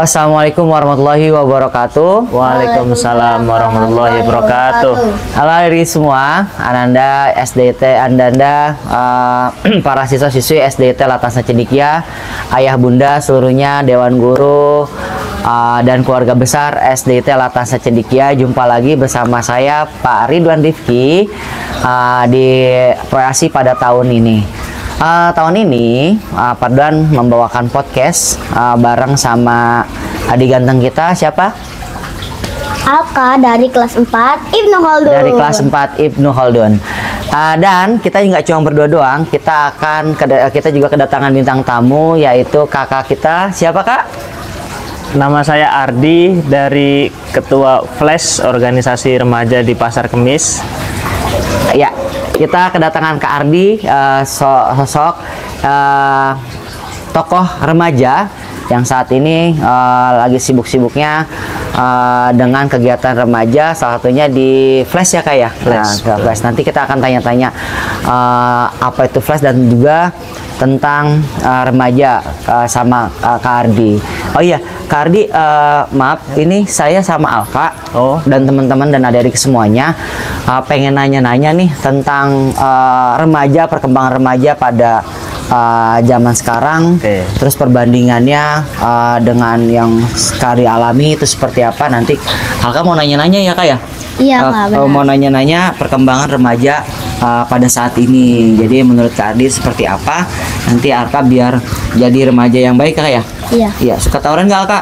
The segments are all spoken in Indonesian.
Assalamualaikum warahmatullahi wabarakatuh. Waalaikumsalam warahmatullahi wabarakatuh. Halo hari semua, Ananda SDT Andanda, para siswa-siswi SDT Latasna Cendikia, ayah bunda seluruhnya, dewan guru dan keluarga besar SDT Latasna Cendikia. Jumpa lagi bersama saya Pak Ridwan Rifki di Proyasi pada tahun ini. Tahun ini Pak Ridwan membawakan podcast bareng sama adik ganteng kita, siapa? Alka dari kelas 4 Ibnu Khaldun. Dari kelas 4 Ibnu Khaldun. Dan kita nggak cuma berdua doang, kita juga kedatangan bintang tamu, yaitu kakak kita. Siapa, Kak? Nama saya Ardi dari Ketua Flash Organisasi Remaja di Pasar Kemis. Ya, kita kedatangan Kak Ardi, sosok tokoh remaja yang saat ini lagi sibuk-sibuknya dengan kegiatan remaja, salah satunya di Flash ya Kak ya? Flash. Nanti kita akan tanya-tanya apa itu Flash dan juga tentang remaja sama Kak Ardi. Oh iya, Kak Ardi, maaf, ini saya sama Alka dan teman-teman dan adik-adik semuanya pengen nanya-nanya nih tentang remaja, perkembangan remaja pada zaman sekarang, terus perbandingannya dengan yang sekali alami itu seperti apa. Nanti Alka mau nanya-nanya ya Kak ya? Iya Kak, benar. Mau nanya-nanya perkembangan remaja pada saat ini. Jadi menurut Kak Ardi seperti apa? Nanti Alka biar jadi remaja yang baik Kak ya? Iya. Iya, suka tawuran nggak Alka?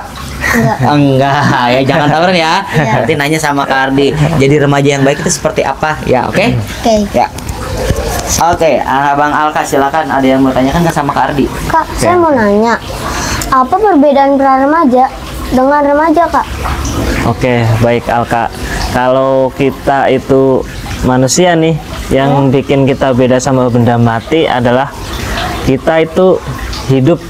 Enggak ya, jangan tawuran ya. Nanti nanya sama Kak Ardi, jadi remaja yang baik itu seperti apa? Ya, oke? Oke. Ya. Oke, Bang Alka silakan, ada yang mau tanyakan nggak sama Kak Ardi? Kak, saya mau nanya, apa perbedaan pra remaja dengan remaja, Kak? Oke, baik Alka. Kalau kita itu manusia nih, yang bikin kita beda sama benda mati adalah kita itu hidup,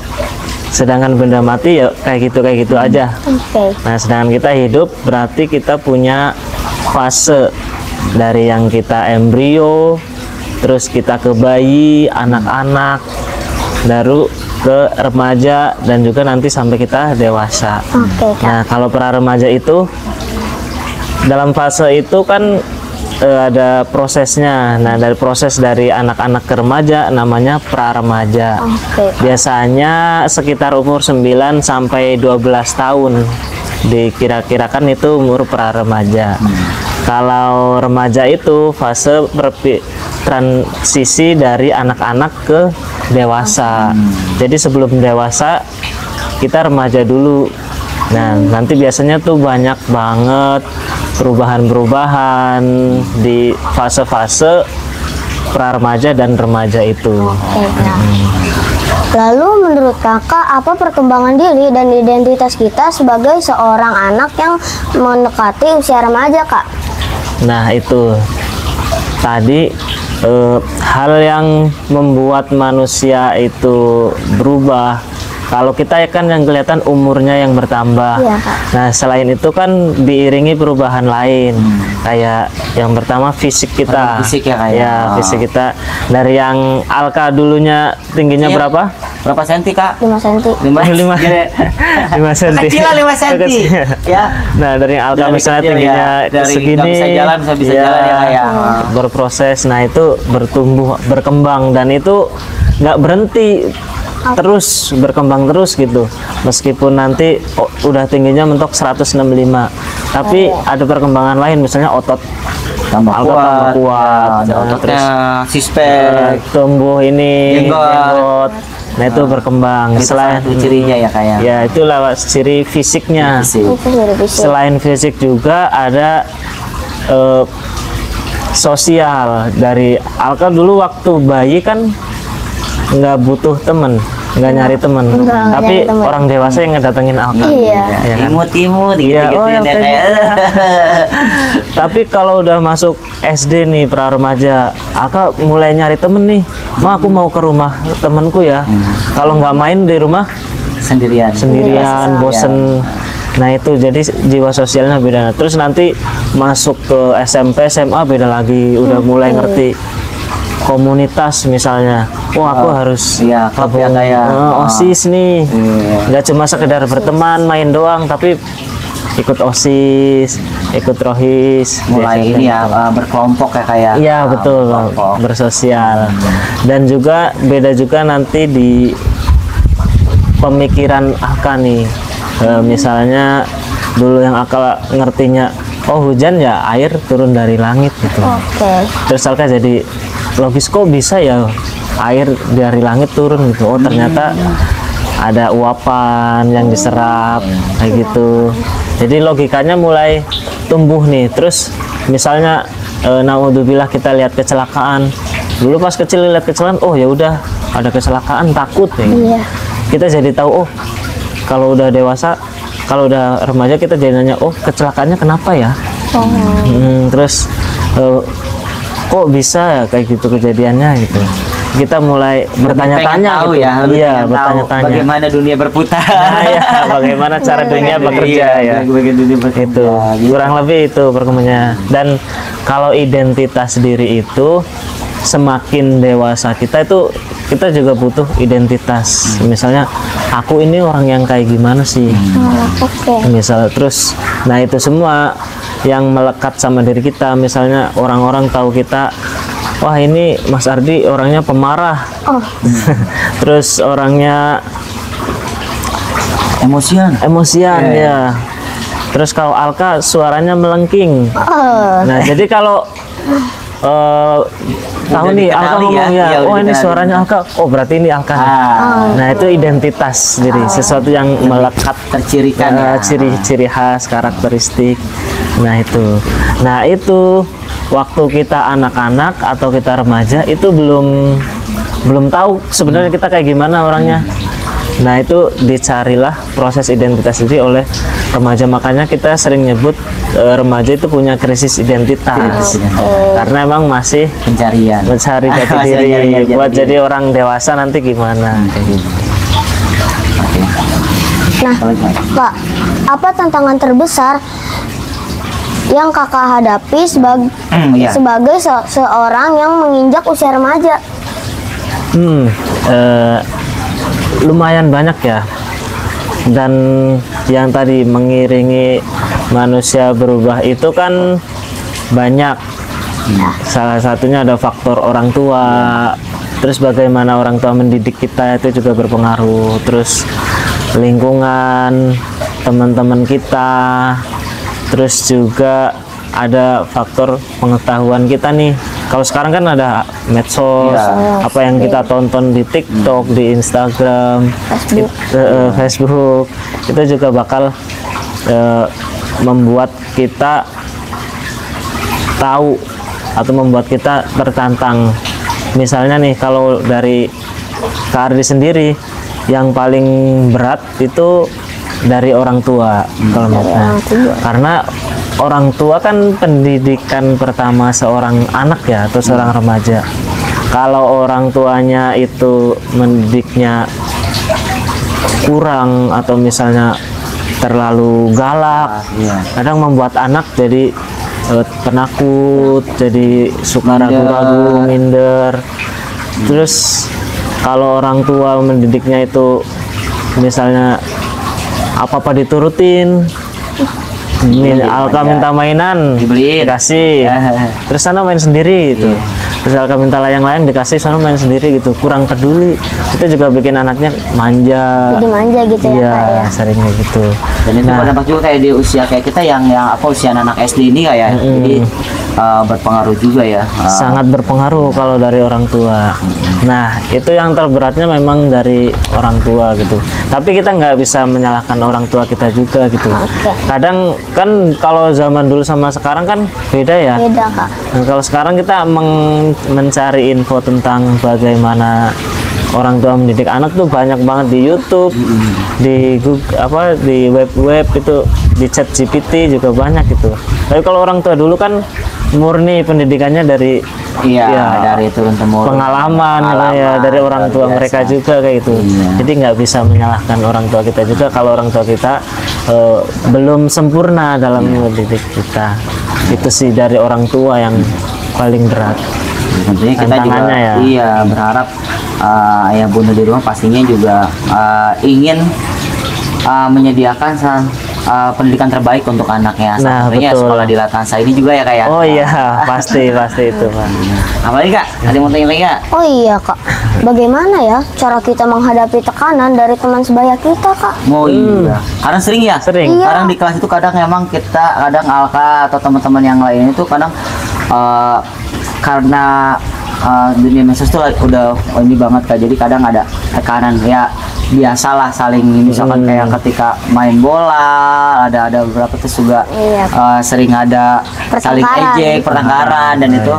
sedangkan benda mati ya kayak gitu aja. Oke. Nah, sedangkan kita hidup berarti kita punya fase dari yang kita embrio, terus kita ke bayi, anak-anak, baru ke remaja, dan juga nanti sampai kita dewasa. Oke, Kak. Nah, kalau pra remaja itu dalam fase itu kan ada prosesnya. Nah, dari proses dari anak-anak ke remaja namanya pra remaja. Oke. Biasanya sekitar umur 9 sampai 12 tahun dikira-kirakan itu umur pra remaja. Kalau remaja itu fase transisi dari anak-anak ke dewasa. Jadi sebelum dewasa kita remaja dulu. Nah, nanti biasanya tuh banyak banget perubahan-perubahan di fase-fase pra remaja dan remaja itu. Oke, Kak. Lalu menurut Kakak, apa perkembangan diri dan identitas kita sebagai seorang anak yang mendekati usia remaja, Kak? Nah, itu tadi hal yang membuat manusia itu berubah. Kalau kita kan yang kelihatan umurnya yang bertambah. Iya, Kak. Nah, selain itu kan diiringi perubahan lain. Kayak yang pertama fisik kita. Fisik ya, Kak, ya? Ya, fisik kita. Dari yang Alka dulunya tingginya berapa? Berapa senti Kak? 5 cm. 5 senti. Kecil 5 senti. Ya. Nah, dari yang Alka misalnya kecil, tingginya ya. Dari segini, nggak bisa jalan bisa jalan ya Kak ya. Berproses. Nah, itu bertumbuh, berkembang, dan itu nggak berhenti, terus berkembang terus gitu. Meskipun nanti udah tingginya mentok 165, tapi ada perkembangan lain, misalnya otot Tambah kuat. Nah, Ototnya terus sispek, tumbuh ini jenggot. Nah, itu berkembang. Itu Selain satu cirinya ya Kak ya. ya, itu lewat ciri fisiknya. Fisik. Itu dari fisik. Selain fisik juga ada sosial. Dari Alka dulu waktu bayi kan nggak butuh temen, nggak nyari temen, tapi nyari temen. orang dewasa yang ngedatengin Alka. Iya. Ya kan? Imut-imut Iya, gitu-gitu yang ya, kayak kayak. Tapi kalau udah masuk SD nih, pra remaja, Alka mulai nyari temen nih. Ma, aku mau ke rumah temenku ya. Kalau nggak main di rumah Sendirian. sendirian, bosen. Nah, itu jadi jiwa sosialnya beda. Terus nanti masuk ke SMP, SMA beda lagi, udah mulai ngerti. komunitas misalnya, oh aku harus iya, klub ya, kayak OSIS nih, Iya. nggak cuma sekedar berteman main doang, tapi ikut OSIS, ikut rohis, mulai ini ya berkelompok ya kayak iya betul, berkelompok. bersosial. Dan juga beda juga nanti di pemikiran Alka nih. Misalnya dulu yang Alka ngertinya, oh hujan ya air turun dari langit gitu. Oke. Terus Alka jadi logis, kok bisa ya air dari langit turun gitu. Oh ternyata ada uapan yang diserap kayak gitu. Jadi logikanya mulai tumbuh nih. Terus misalnya naudzubillah kita lihat kecelakaan. Dulu pas kecil lihat kecelakaan, oh ya udah ada kecelakaan takut ya. Iya. Kita jadi tahu, oh kalau udah dewasa, kalau udah remaja kita jadi nanya, oh kecelakaannya kenapa ya? Terus kok bisa ya kayak gitu kejadiannya gitu. Kita mulai bertanya-tanya tahu gitu. ya, lebih Iya, pengen tahu bertanya-tanya. bagaimana dunia berputar. Nah, ya, bagaimana cara dunia bekerja ya. Bagaimana dunia bekerja. Itu kurang lebih itu perkembangannya. Dan kalau identitas diri itu semakin dewasa kita itu, kita juga butuh identitas. Misalnya aku ini orang yang kayak gimana sih? Oke. Misal terus, nah itu semua yang melekat sama diri kita. Misalnya orang-orang tahu kita, wah ini Mas Ardi orangnya pemarah. Oh. Terus orangnya emosian ya. Terus kalau Alka suaranya melengking. Oh. Nah jadi kalau tahu nih Alka ngomong ya, oh ini suaranya Alka, oh berarti ini Alka. Nah itu identitas, jadi sesuatu yang melekat, tercirikan ya. Ciri-ciri khas, karakteristik. Nah itu waktu kita anak-anak atau kita remaja itu belum tahu sebenarnya kita kayak gimana orangnya. Nah itu dicarilah proses identitas diri oleh remaja, makanya kita sering nyebut remaja itu punya krisis identitas karena emang masih pencarian, mencari jati diri buat jadi orang dewasa nanti gimana. Nah, Pak, apa tantangan terbesar yang kakak hadapi Iya. sebagai seorang yang menginjak usia remaja? Lumayan banyak ya. Dan yang tadi mengiringi manusia berubah itu kan banyak. Salah satunya ada faktor orang tua. Terus bagaimana orang tua mendidik kita itu juga berpengaruh. Terus lingkungan, teman-teman kita. Terus juga ada faktor pengetahuan kita nih. Kalau sekarang kan ada medsos, apa yang kita tonton di TikTok, di Instagram, Facebook, itu juga bakal membuat kita tahu atau membuat kita tertantang. Misalnya nih, kalau dari Kak Ardi sendiri, yang paling berat itu dari orang tua, kalau menurut saya. Karena orang tua kan pendidikan pertama seorang anak ya, atau seorang remaja. Kalau orang tuanya itu mendidiknya kurang atau misalnya terlalu galak, kadang membuat anak jadi penakut, jadi suka ragu-ragu, minder. Terus kalau orang tua mendidiknya itu misalnya apa-apa diturutin, Alka minta mainan dibeliin, dikasih, terus sana main sendiri gitu. Terus Alka minta layang-layang dikasih, sana main sendiri gitu, kurang peduli. Itu juga bikin anaknya manja. Jadi manja gitu ya, iya, Kak ya. seringnya gitu. Dan itu berdampak juga kayak di usia kayak kita yang usia anak SD ini kayak jadi berpengaruh juga ya. Sangat berpengaruh kalau dari orang tua. Nah itu yang terberatnya memang dari orang tua gitu. Tapi kita nggak bisa menyalahkan orang tua kita juga gitu. Kadang kan kalau zaman dulu sama sekarang kan beda ya. Beda, Kak. Nah, kalau sekarang kita mencari info tentang bagaimana orang tua mendidik anak tuh banyak banget di YouTube, di Google, di web itu, di ChatGPT juga banyak gitu. Tapi kalau orang tua dulu kan murni pendidikannya dari dari turun temurun, pengalaman ya, dari orang tua mereka juga kayak gitu. Jadi nggak bisa menyalahkan orang tua kita juga kalau orang tua kita belum sempurna dalam mendidik kita. Itu sih dari orang tua yang paling berat. Tentunya kita juga Tantangannya ya. iya berharap ayah bunda di rumah pastinya juga ingin menyediakan pendidikan terbaik untuk anaknya. Nah, Tentunya betul. sekolah di Latansa ini juga ya kak ya. Oh iya, pasti itu Pak. Apalagi kak? Ada yang mau tanya lagi kak? Oh iya kak, bagaimana ya cara kita menghadapi tekanan dari teman sebaya kita kak? Oh iya. Karena sering ya. Sering. Iya. Kadang di kelas itu kadang emang kita kadang Alka atau teman-teman yang lain itu kadang karena dunia medsos tuh udah ini banget kak. Jadi kadang ada tekanan ya. Biasalah saling misalkan kayak ketika main bola ada beberapa tuh juga Iya. sering ada saling Pertengkaran. ejek pertengkaran dan itu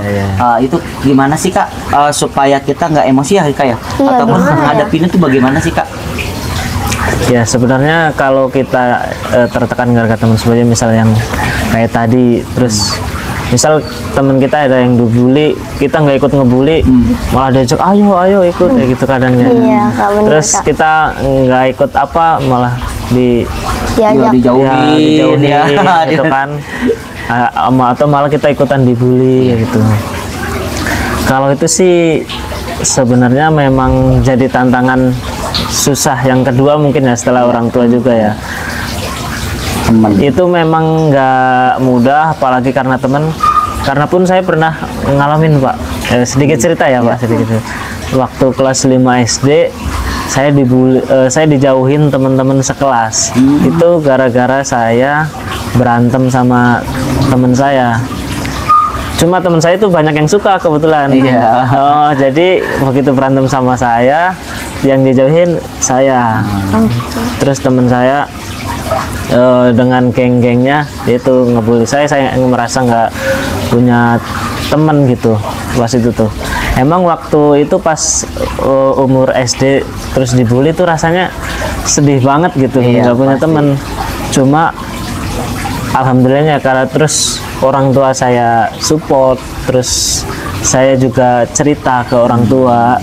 itu gimana sih kak supaya kita nggak emosi ya kak ya Iya, ataupun gimana ya? menghadapinya tuh bagaimana sih kak? Ya sebenarnya kalau kita tertekan gara-gara teman sebaya, misal yang kayak tadi, terus misal teman kita ada yang dibully, kita nggak ikut ngebully, malah diajak ayo ikut kayak gitu kadangnya. Iya, Kak, bener, Terus Kak. kita nggak ikut apa, malah Diajak. Dijauhin ya, ya. gitu kan. Atau malah kita ikutan dibully gitu. Kalau itu sih sebenarnya memang jadi tantangan susah yang kedua mungkin ya setelah orang tua juga ya. Temen. Itu memang nggak mudah, apalagi karena teman. Karena pun saya pernah ngalamin Pak, sedikit cerita ya Pak, sedikit. Waktu kelas 5 SD saya dibully, saya dijauhin teman-teman sekelas. Itu gara-gara saya berantem sama teman saya. Cuma teman saya itu banyak yang suka kebetulan. Iya. Oh, jadi begitu berantem sama saya, yang dijauhin saya. Terus teman saya dengan geng-gengnya itu ngebully saya merasa nggak punya teman gitu pas itu tuh. Emang waktu itu pas umur SD terus dibully tuh rasanya sedih banget gitu, Iya, nggak punya pasti. teman. Cuma alhamdulillahnya karena terus orang tua saya support, terus saya juga cerita ke orang tua,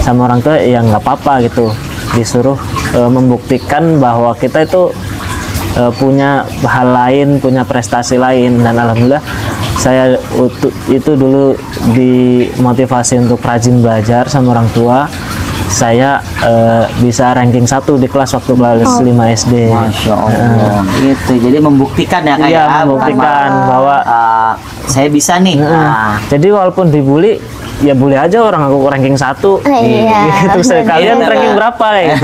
sama orang tua ya nggak apa-apa gitu, disuruh membuktikan bahwa kita itu punya hal lain, punya prestasi lain, dan alhamdulillah saya itu dulu dimotivasi untuk rajin belajar sama orang tua. Saya bisa ranking 1 di kelas waktu kelas 5 SD. Masya Allah. Gitu. Jadi membuktikan ya kak Iya, ya, membuktikan bahwa saya bisa nih. Nah, jadi walaupun dibully, ya boleh aja orang aku ranking 1. Iya. Terus kalian Iya, ranking Kak. berapa ya?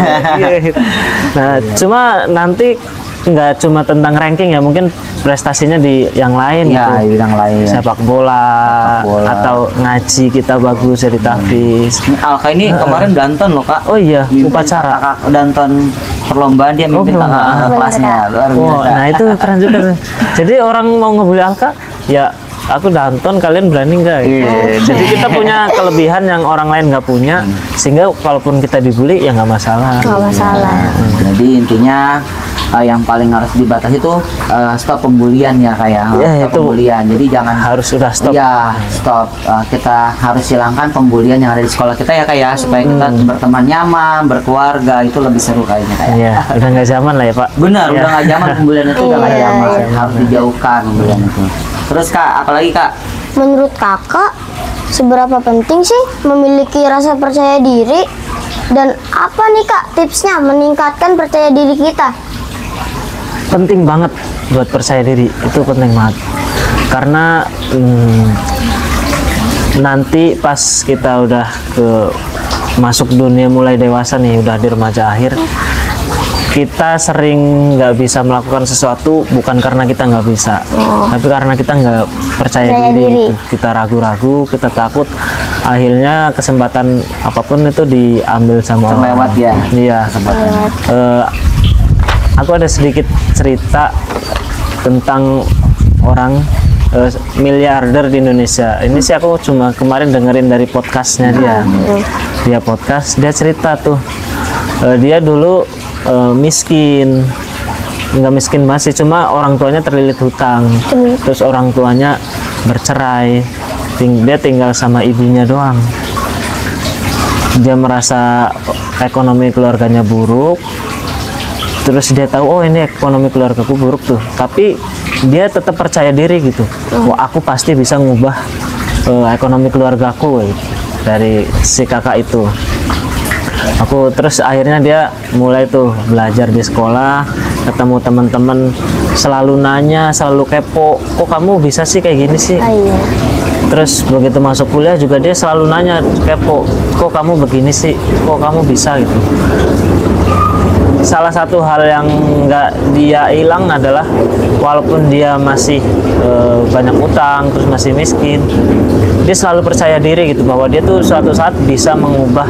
Gitu. Nah, cuma nanti nggak cuma tentang ranking ya, mungkin prestasinya di yang lain ya gitu. di bidang lain. Sepak bola, bola. atau ngaji kita bagus jadi tahfiz. Alka ini kemarin danton loh kak. Oh iya, Mimpin upacara. kakak danton perlombaan dia mimpin perlombaan. kakak kelasnya luar Oh, biasa. nah itu keren juga. Jadi orang mau ngebully Alka, ya aku danton, kalian berani nggak? Iya. Jadi kita punya kelebihan yang orang lain nggak punya, sehingga kalaupun kita dibully ya nggak masalah. Nggak masalah. Jadi intinya yang paling harus dibatasi itu stop pembulian ya kayak Ya, stop itu pembulian. Jadi jangan Harus sudah stop. Ya stop. Kita harus hilangkan pembulian yang ada di sekolah kita ya kayak supaya kita berteman nyaman, berkeluarga itu lebih seru kayaknya kayak. Iya, udah nggak zaman lah ya Pak. Benar, Ya. udah nggak zaman pembulian itu udah nggak Iya, zaman. iya. Harus dijauhkan pembulian itu. Terus kak, apalagi kak? Menurut kakak, seberapa penting sih memiliki rasa percaya diri? Dan apa nih kak tipsnya meningkatkan percaya diri kita? Penting banget buat percaya diri, itu penting banget. Karena nanti pas kita udah masuk dunia mulai dewasa nih, udah di remaja akhir, kita sering nggak bisa melakukan sesuatu bukan karena kita nggak bisa, tapi karena kita nggak percaya Percaya diri. diri. Kita ragu-ragu, kita takut, akhirnya kesempatan apapun itu diambil sama orang. Terlewat ya. Iya. Aku ada sedikit cerita tentang orang miliarder di Indonesia. Ini sih aku cuma kemarin dengerin dari podcastnya dia. Dia podcast, dia cerita tuh. Dia dulu miskin, nggak miskin masih, cuma orang tuanya terlilit hutang. Terus orang tuanya bercerai, dia tinggal sama ibunya doang. Dia merasa ekonomi keluarganya buruk. Terus dia tahu, oh ini ekonomi keluargaku buruk tuh, tapi dia tetap percaya diri gitu. Wah, aku pasti bisa ngubah ekonomi keluargaku dari si kakak itu. Aku terus akhirnya dia mulai tuh belajar di sekolah, ketemu teman-teman, selalu nanya, selalu kepo, kok kamu bisa sih kayak gini sih. Iya. Terus begitu masuk kuliah juga dia selalu nanya, kepo, kok kamu begini sih, kok kamu bisa gitu. Salah satu hal yang nggak dia hilang adalah walaupun dia masih banyak utang, terus masih miskin, dia selalu percaya diri gitu bahwa dia tuh suatu saat bisa mengubah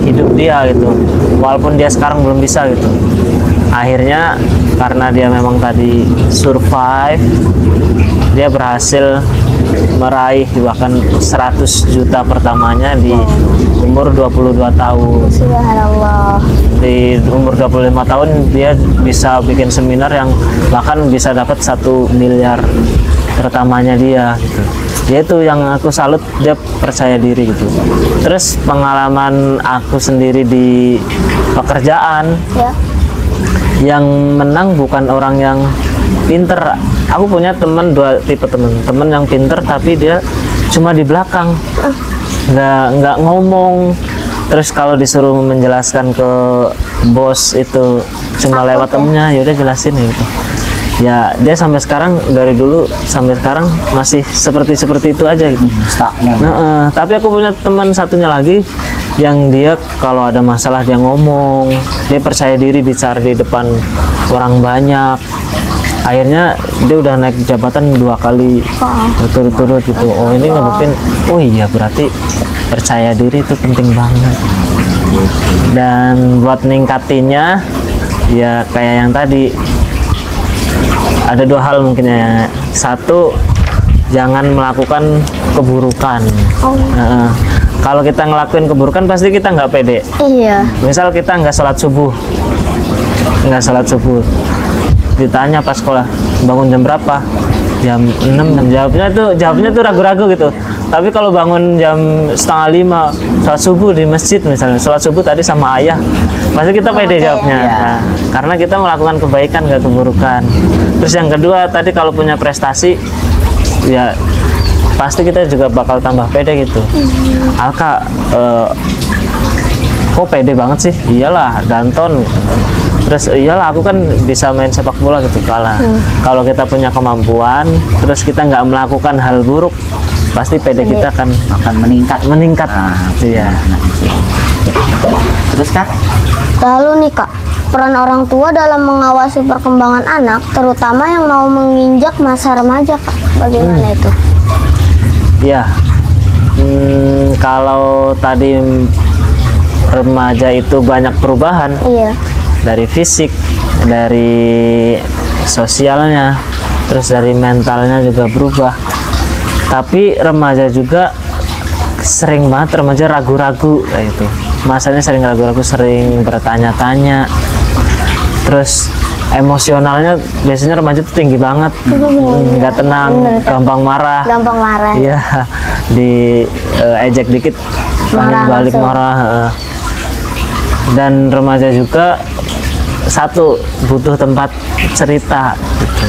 hidup dia gitu, walaupun dia sekarang belum bisa gitu. Akhirnya karena dia memang tadi survive, dia berhasil meraih bahkan 100 juta pertamanya di umur 22 tahun. Subhanallah. Di umur 25 tahun dia bisa bikin seminar yang bahkan bisa dapat 1 miliar pertamanya dia gitu. Dia itu yang aku salut, dia percaya diri gitu. Terus pengalaman aku sendiri di pekerjaan, Ya. yang menang bukan orang yang pinter. Aku punya teman, 2 tipe teman. Teman yang pinter tapi dia cuma di belakang, nggak ngomong. Terus kalau disuruh menjelaskan ke bos itu cuma lewat temennya, yaudah jelasin gitu. Ya dia sampai sekarang, dari dulu sampai sekarang masih seperti itu aja gitu. Nah, tapi aku punya teman satunya lagi yang dia kalau ada masalah dia ngomong, dia percaya diri bicara di depan orang banyak. Akhirnya dia udah naik jabatan 2 kali berturut-turut gitu. Oh ini ngebuktiin, oh iya berarti percaya diri itu penting banget. Dan buat ningkatinnya ya kayak yang tadi, ada 2 hal mungkin ya. Satu, jangan melakukan keburukan. Kalau kita ngelakuin keburukan pasti kita nggak pede. Iya. Misal kita nggak sholat subuh, ditanya pas sekolah bangun jam berapa, jam 6, dan jawabnya tuh ragu-ragu gitu. Tapi kalau bangun jam 4:30 sholat subuh di masjid misalnya, sholat subuh tadi sama ayah, pasti kita pede jawabnya. Nah, karena kita melakukan kebaikan nggak keburukan. Terus yang kedua tadi, kalau punya prestasi ya pasti kita juga bakal tambah pede gitu. Alka kok pede banget sih? Iyalah Danton, terus iyalah aku kan bisa main sepak bola gitu. Kalau kita punya kemampuan terus kita nggak melakukan hal buruk, pasti pede kita akan meningkat. Iya. Terus Kak? Lalu nih Kak, peran orang tua dalam mengawasi perkembangan anak, terutama yang mau menginjak masa remaja Kak, bagaimana itu? Ya, kalau tadi remaja itu banyak perubahan. Iya. Dari fisik, dari sosialnya, terus dari mentalnya juga berubah. Tapi remaja juga sering banget remaja ragu-ragu kayak itu. Masanya sering ragu-ragu, sering bertanya-tanya. Terus emosionalnya biasanya remaja tuh tinggi banget, nggak tenang, gampang marah. Iya, ejek dikit angin balik marah. Dan remaja juga satu butuh tempat cerita gitu.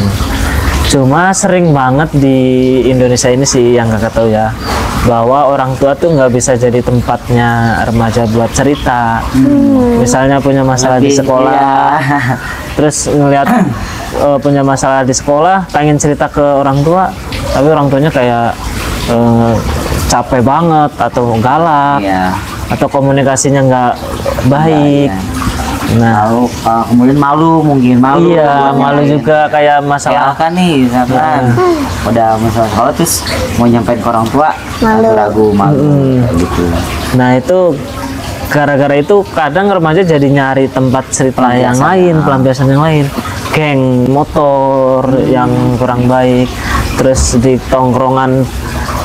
Cuma sering banget di Indonesia ini sih yang kakak tahu ya, bahwa orang tua tuh nggak bisa jadi tempatnya remaja buat cerita. Misalnya punya masalah di sekolah, terus ngelihat punya masalah di sekolah, pengen cerita ke orang tua, tapi orang tuanya kayak capek banget atau galak, atau komunikasinya nggak baik. Nah, lalu kemudian malu. Iya, malu juga kayak masalah kan nih, misalkan udah masalah sekolah terus mau nyampein ke orang tua, ragu, malu, gitu. Nah itu gara-gara itu kadang remaja jadi nyari tempat cerita yang lain, pelampiasan yang lain, geng motor yang kurang baik, terus di tongkrongan,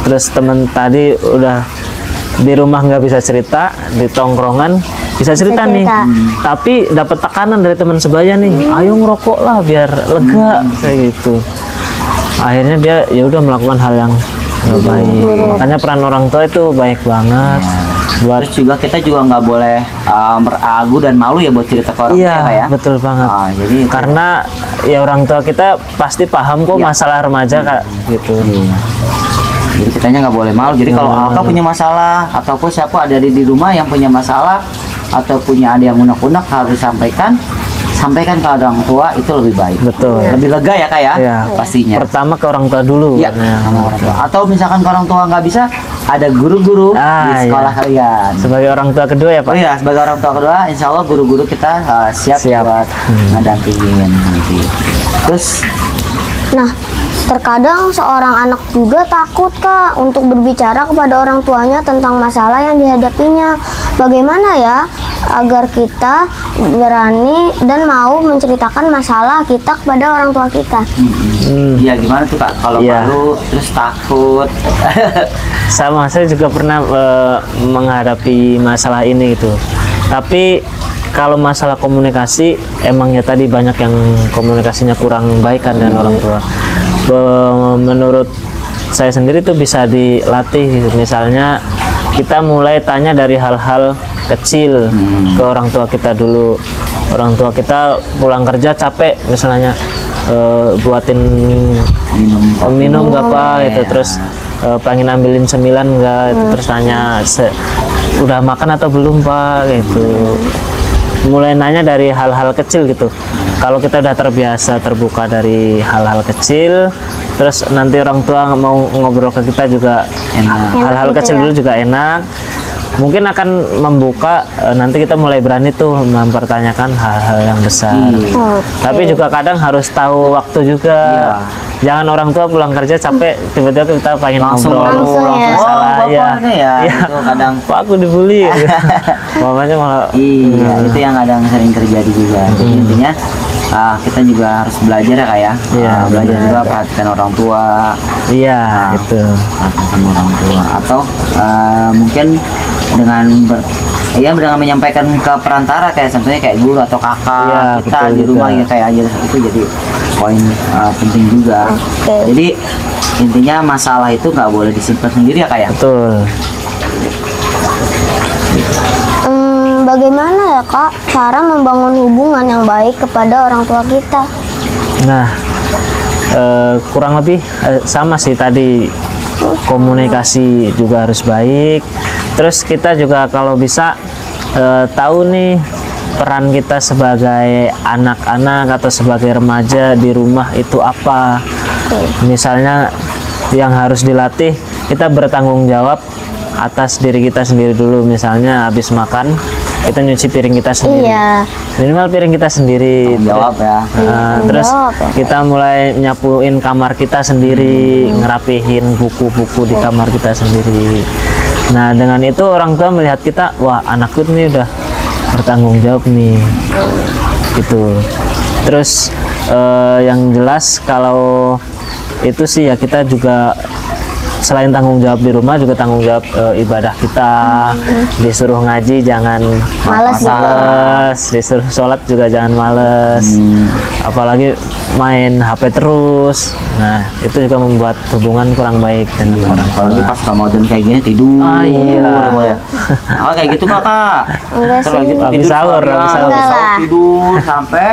terus temen tadi udah di rumah nggak bisa cerita, di tongkrongan bisa cerita nih, tapi dapat tekanan dari teman sebaya nih, ayo ngerokok lah biar lega kayak gitu. Akhirnya dia ya udah melakukan hal yang nggak baik. Makanya peran orang tua itu baik banget. Terus juga kita juga nggak boleh meragu dan malu ya buat cerita ke orang tua ya. Betul banget. Jadi karena ya orang tua kita pasti paham kok masalah remaja Kak gitu. Jadi kitanya nggak boleh malu. Jadi kalau Alka punya masalah ataupun siapa ada di rumah yang punya masalah atau punya ada yang unek-unek harus sampaikan ke orang tua, itu lebih baik. Betul. Lebih lega ya kak ya, Ya. pastinya. Pertama ke orang tua dulu. Iya, sama orang tua. Atau misalkan ke orang tua nggak bisa, ada guru-guru di sekolah kalian. Sebagai orang tua kedua ya Pak. Oh iya, sebagai orang tua kedua, insya Allah guru-guru kita siap buat ngedampingin nanti. Terus, Nah, terkadang seorang anak juga takut Kak untuk berbicara kepada orang tuanya tentang masalah yang dihadapinya. Bagaimana ya agar kita berani dan mau menceritakan masalah kita kepada orang tua kita? ya gimana tuh kak? Kalau Iya. malu, terus takut. Sama, saya juga pernah menghadapi masalah ini gitu. Tapi kalau masalah komunikasi, emang ya tadi banyak yang komunikasinya kurang baik kan dengan orang tua. Menurut saya sendiri tuh bisa dilatih gitu. Misalnya kita mulai tanya dari hal-hal kecil ke orang tua kita dulu. Orang tua kita pulang kerja capek misalnya, buatin minum nggak apa gitu, terus pengen ambilin cemilan nggak, terus tanya udah makan atau belum Pak gitu. Mulai nanya dari hal-hal kecil gitu. Kalau kita udah terbiasa terbuka dari hal-hal kecil, terus nanti orang tua mau ngobrol ke kita juga Enak. hal-hal Enak gitu kecil ya. dulu juga enak. Mungkin akan membuka, nanti kita mulai berani tuh mempertanyakan hal-hal yang besar. Tapi juga kadang harus tahu waktu juga. Jangan orang tua pulang kerja capek, tiba-tiba kita pengen ngobrol Langsung ya. masalah Oh, bapaknya ya, Iya. itu kadang. Pak aku dibully. Mamanya malah Iya, itu yang kadang sering terjadi juga. Jadi intinya kita juga harus belajar ya kak ya. Iya, Belajar juga perhatikan orang tua, iya gitu. perhatikan sama orang tua. Atau mungkin dengan dengan menyampaikan ke perantara kayak contohnya kayak guru atau kakak Iya, kita betul di rumah juga. ya kayak aja itu jadi poin penting juga. Oke. Jadi intinya masalah itu nggak boleh disimpan sendiri ya kak ya. Betul. Bagaimana ya Kak cara membangun hubungan yang baik kepada orang tua kita? Nah, kurang lebih sama sih tadi, komunikasi juga harus baik. Terus kita juga kalau bisa tahu nih peran kita sebagai anak-anak atau sebagai remaja di rumah itu apa. Misalnya yang harus dilatih, kita bertanggung jawab atas diri kita sendiri dulu. Misalnya habis makan kita nyuci piring kita sendiri. Iya. Minimal piring kita sendiri. Jawab ya. Terus Jawab ya. kita mulai nyapuin kamar kita sendiri, ngerapihin buku-buku di kamar kita sendiri. Nah, dengan itu orang tua melihat kita, wah anakku ini udah bertanggung jawab nih. Gitu. Terus yang jelas kalau itu sih ya kita juga selain tanggung jawab di rumah juga tanggung jawab ibadah kita. Disuruh ngaji jangan Males gitu. males, disuruh sholat juga jangan males, apalagi main HP terus. Nah itu juga membuat hubungan kurang baik dengan orang Kalau tua. pas Ramadan kayak gini tidur. Ah, iya. Ya. Oh, kayak gitu kakak. Enggak Terus sih. lagi Habis tidur sahur, seharian, habis sahur. Enggak lah. tidur sampai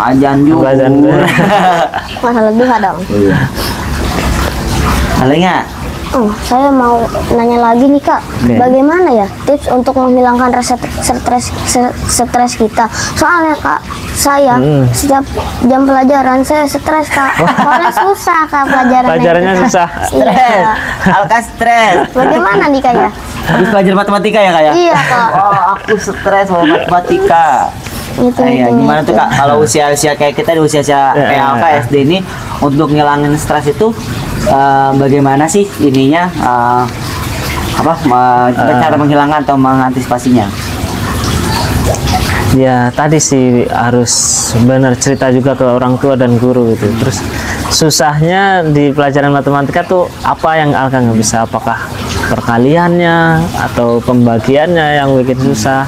azan juga. Azan. Masa lebih dong. Iya. Ada nggak? Saya mau nanya lagi nih Kak, Oke. bagaimana ya tips untuk menghilangkan rasa stres kita? Soalnya Kak, saya setiap jam pelajaran saya stres Kak, soalnya susah Kak pelajarannya. Pelajarannya susah. Stres. Iya. Alka stres. Bagaimana nih Kak ya? Habis belajar matematika ya kak ya? Iya Kak. Oh, aku stres sama matematika. Itu Iya, gimana tuh kak? Kalau usia-usia kayak kita di usia-usia kayak Alka SD ini untuk ngilangin stres itu bagaimana sih ininya? Cara menghilangkan atau mengantisipasinya? Ya tadi sih harus benar cerita juga ke orang tua dan guru gitu. Terus susahnya di pelajaran matematika tuh apa yang Alka nggak bisa? Apakah perkaliannya atau pembagiannya yang bikin susah?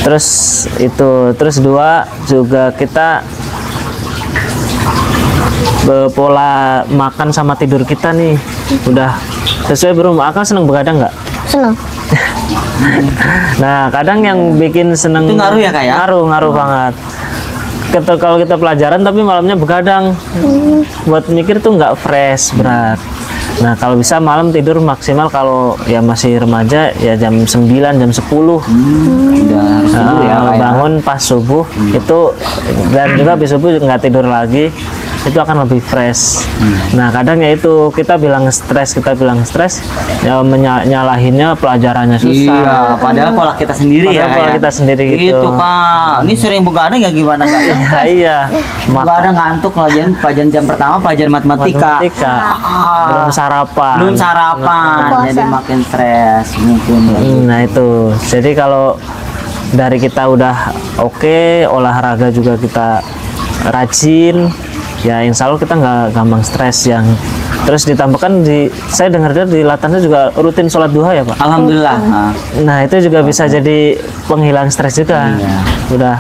Terus itu, terus dua juga kita pola makan sama tidur kita nih udah sesuai belum? Alka seneng begadang nggak? Senang. Nah, kadang yang bikin seneng Itu ngaruh ya, Kak, ya? Ngaruh banget. Kalau kita pelajaran tapi malamnya begadang, buat mikir tuh nggak fresh, berat. Nah, kalau bisa malam tidur maksimal kalau ya masih remaja ya jam 9, jam 10. Udah harus tidur ya, Kak, ya. Bangun pas subuh itu, dan juga habis subuh nggak tidur lagi, itu akan lebih fresh. Nah, kadang ya itu kita bilang stres ya nyalahinnya pelajarannya susah. Iya, padahal pola kita sendiri ya, Padahal pola Kak, ya. kita sendiri gitu. Itu Kak, ini sering begadang ya gimana Kak? Ya, iya. Begadang ngantuk pelajaran jam pertama pelajaran matematika. Belum sarapan. Belum sarapan, Puasa. jadi makin stres mungkin. Nah itu, jadi kalau dari kita udah oke, olahraga juga kita rajin, ya insya Allah kita nggak gampang stres. Yang terus ditambahkan saya dengar di latarnya juga rutin sholat duha ya Pak. Alhamdulillah. Nah itu juga bisa jadi penghilang stres juga. Iya. Udah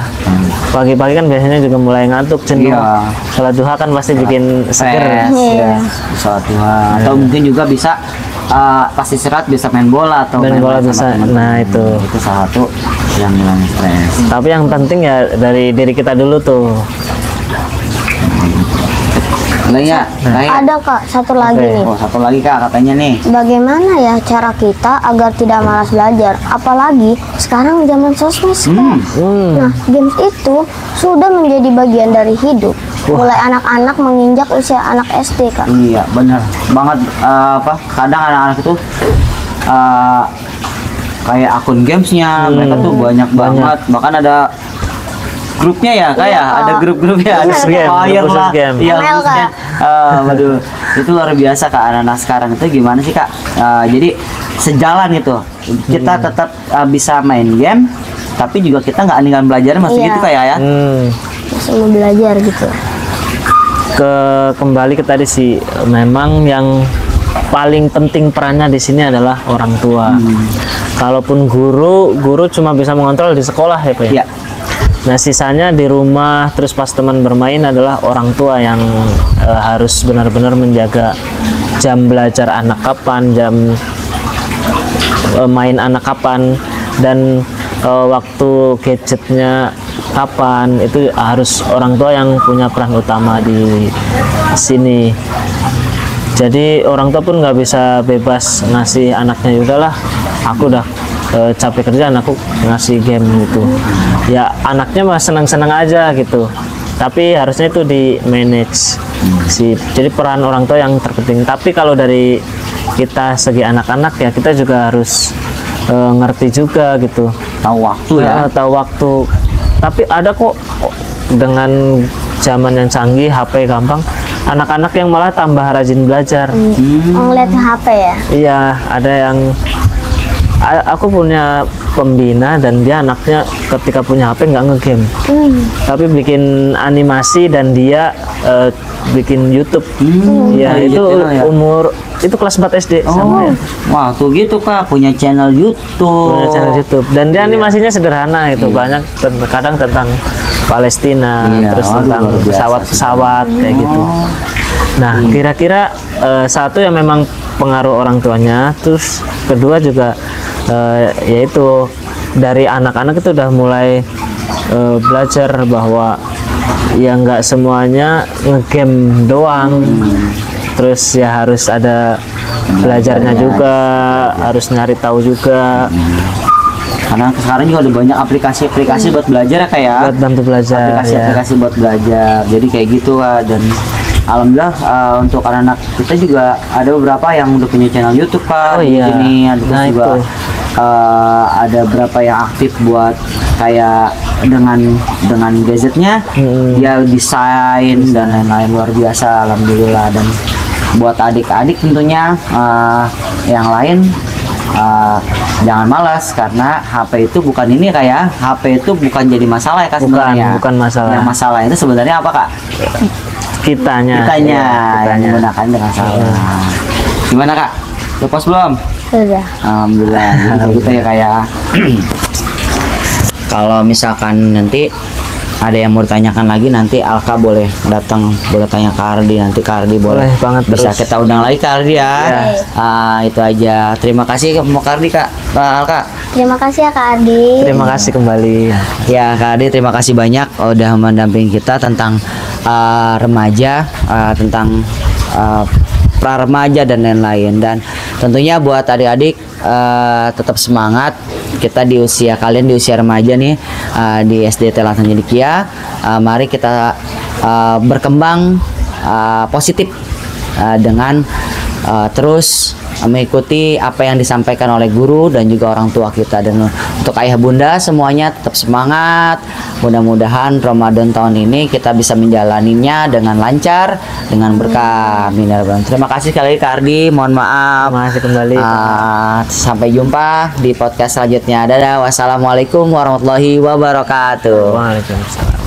pagi-pagi kan biasanya juga mulai ngantuk, jenuh. Iya. Sholat duha kan pasti bikin seger. Stres, ya. Sholat duha. Atau mungkin juga bisa pasti istirahat bisa main bola atau Main bola sama bisa. teman-teman. Nah, itu. Itu salah satu yang hilang stres. Tapi yang penting ya dari diri kita dulu tuh. Enggak ya? Ada Kak, satu lagi Oke. nih. Oh, satu lagi Kak katanya nih. Bagaimana ya cara kita agar tidak malas belajar? Apalagi sekarang zaman sosmed Kak. Nah, games itu sudah menjadi bagian dari hidup. Mulai anak-anak menginjak usia anak SD Kak. Iya, benar banget. Kadang anak-anak itu kayak akun gamesnya mereka tuh banyak banget. Bahkan ada grupnya ya Kak ya, ada grup-grupnya, ada Khusus game, Fire khusus lah, game. iya Email, khususnya. Waduh, itu luar biasa Kak, anak-anak sekarang itu gimana sih Kak? Jadi sejalan itu, kita tetap bisa main game, tapi juga kita nggak ninggalin belajar, masih Iya. gitu Kak ya? Masih mau belajar gitu. Kembali ke tadi sih, memang yang paling penting perannya di sini adalah orang tua. Kalaupun guru cuma bisa mengontrol di sekolah ya Pak ya. Iya. Nah sisanya di rumah, terus pas teman bermain adalah orang tua yang harus benar-benar menjaga jam belajar anak kapan, jam main anak kapan, dan waktu gadgetnya kapan. Itu harus orang tua yang punya peran utama di sini. Jadi orang tua pun nggak bisa bebas ngasih anaknya, udahlah aku udah capek kerjaan, aku ngasih game gitu. Ya anaknya mah senang-senang aja gitu, tapi harusnya itu di manage sih. Jadi peran orang tua yang terpenting. Tapi kalau dari kita segi anak-anak ya kita juga harus ngerti juga gitu, Tahu waktu ya. tahu waktu. Tapi ada kok dengan zaman yang canggih, HP gampang, anak-anak yang malah tambah rajin belajar. Ngeliat HP ya. Iya, ada yang aku punya pembina dan dia anaknya ketika punya HP nggak ngegame, tapi bikin animasi dan dia bikin YouTube. Ya kayak itu gitu ya. umur itu kelas 4 SD sama ya. Wah, tuh gitu Kak, punya channel YouTube. Punya channel YouTube dan dia animasinya sederhana itu, banyak kadang tentang Palestina, Iya, terus waduh, tentang luar biasa pesawat-pesawat kayak gitu. Nah, kira-kira satu yang memang pengaruh orang tuanya, terus kedua juga yaitu dari anak-anak itu udah mulai belajar bahwa ya nggak semuanya ngegame doang. Terus ya harus ada belajarnya juga, harus nyari tahu juga. Karena sekarang juga ada banyak aplikasi-aplikasi buat belajar ya Kak ya. Buat bantu belajar ya. Aplikasi-aplikasi buat belajar. Jadi kayak gitu Kak. Dan alhamdulillah untuk anak-anak kita juga ada beberapa yang udah punya channel YouTube Kak. Oh iya. Di sini ada Nah, juga itu. ada beberapa yang aktif buat kayak dengan gadgetnya, dia desain dan lain-lain, luar biasa alhamdulillah. Dan buat adik-adik tentunya yang lain jangan malas, karena HP itu bukan ini kayak HP itu bukan jadi masalah ya Kak sebenarnya. Bukan masalah. Yang masalah itu sebenarnya apa Kak? Kitanya Kitanya yang kitanya. menggunakan dengan salah. Gimana Kak? Lepas belum? Sudah. Alhamdulillah. Jadi gitu ya kayak. Kalau misalkan nanti ada yang mau ditanyakan lagi, nanti Alka boleh datang, boleh tanya ke Ardi, nanti Kak Ardi boleh Banget bisa terus. kita undang lagi Kak Ardi ya. Iya. Itu aja. Terima kasih mau Kak Ardi Kak. Alka. Terima kasih ya Kak Ardi. Terima kasih kembali. Ya Kak Ardi, terima kasih banyak udah mendampingi kita tentang remaja, tentang pra remaja dan lain-lain. Dan tentunya buat adik-adik tetap semangat. Kita di usia kalian di usia remaja nih di SDT Latan Cendekia, mari kita berkembang positif dengan terus mengikuti apa yang disampaikan oleh guru dan juga orang tua kita. Dan untuk ayah bunda semuanya tetap semangat. Mudah-mudahan Ramadan tahun ini kita bisa menjalaninya dengan lancar, dengan berkah. Amin ya rabbal alamin. Terima kasih sekali lagi Kak Ardi, mohon maaf. Terima kasih kembali. Sampai jumpa di podcast selanjutnya. Dadah, wassalamualaikum warahmatullahi wabarakatuh. Waalaikumsalam.